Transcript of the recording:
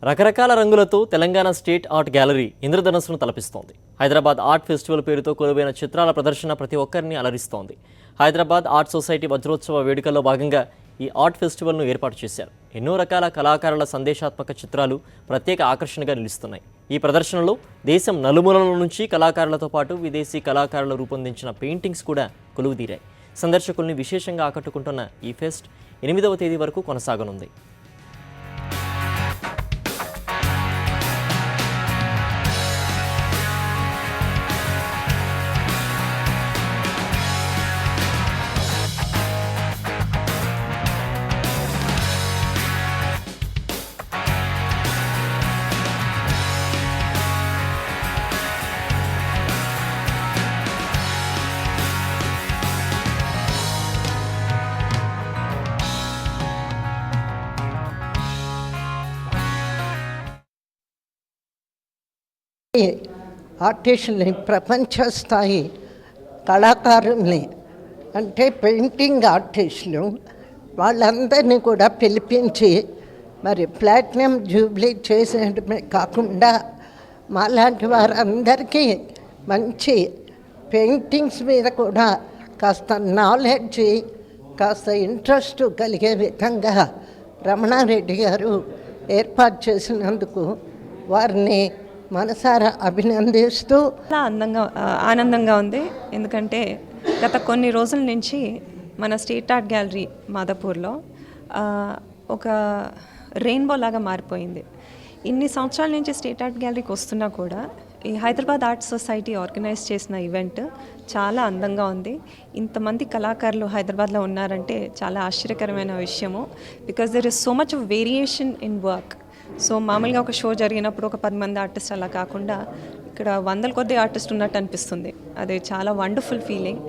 రకరకాల రంగులతో Telangana state art gallery ఇంద్రధనస్సును తలపిస్తోంది. హైదరాబాద్ ఆర్ట్ ఫెస్టివల్ పేరుతో కొలువైన చిత్రాల ప్రదర్శన ప్రతి ఒక్కరిని అలరిస్తోంది. హైదరాబాద్ ఆర్ట్ సొసైటీ వజ్రోత్సవ వేడుకల్లో భాగంగా ఈ ఆర్ట్ ఫెస్టివల్ను ఏర్పాటు చేశారు. ఎన్నో రకాల కళాకారుల సందేశాత్మక చిత్రాలు ప్రత్యేక ఆకర్షణగా నిలుస్తున్నాయి. ఈ ప్రదర్శనలో దేశం నలుమూలల నుంచి కళాకారులతో పాటు విదేశీ కళాకారులు రూపొందించిన పెయింటింగ్స్ కూడా కొలువుదీరాయి. సందర్శకుల్ని విశేషంగా ఆకట్టుకుంటున్న ఈ ఫెస్ట్ 8వ తేదీ వరకు కొనసాగనుంది. ఆర్టిస్టుల్ని, ప్రపంచ స్థాయి కళాకారుల్ని, అంటే పెయింటింగ్ ఆర్టిస్టులు వాళ్ళందరినీ కూడా పిలిపించి మరి ప్లాటినం జూబ్లీ చేసేయడమే కాకుండా మాలాంటి వారందరికీ మంచి పెయింటింగ్స్ మీద కూడా కాస్త నాలెడ్జ్, కాస్త ఇంట్రెస్ట్ కలిగే విధంగా రమణారెడ్డి గారు ఏర్పాటు చేసినందుకు వారిని మనసారా అభినందిస్తూ చాలా ఆనందంగా ఉంది. ఎందుకంటే గత కొన్ని రోజుల నుంచి మన స్టేట్ ఆర్ట్ గ్యాలరీ మాదాపూర్లో ఒక రెయిన్బో లాగా మారిపోయింది. ఇన్ని సంవత్సరాల నుంచి స్టేట్ ఆర్ట్ గ్యాలరీకి వస్తున్నా కూడా ఈ హైదరాబాద్ ఆర్ట్ సొసైటీ ఆర్గనైజ్ చేసిన ఈవెంట్ చాలా అందంగా ఉంది. ఇంతమంది కళాకారులు హైదరాబాద్లో ఉన్నారంటే చాలా ఆశ్చర్యకరమైన విషయము. Because there is so much variation in work. So మామూలుగా ఒక షో జరిగినప్పుడు ఒక 10 మంది ఆర్టిస్ట్ అలా కాకుండా ఇక్కడ 100 కొద్ది ఆర్టిస్ట్ ఉన్నట్టు అనిపిస్తుంది. అది చాలా వండర్ఫుల్ ఫీలింగ్.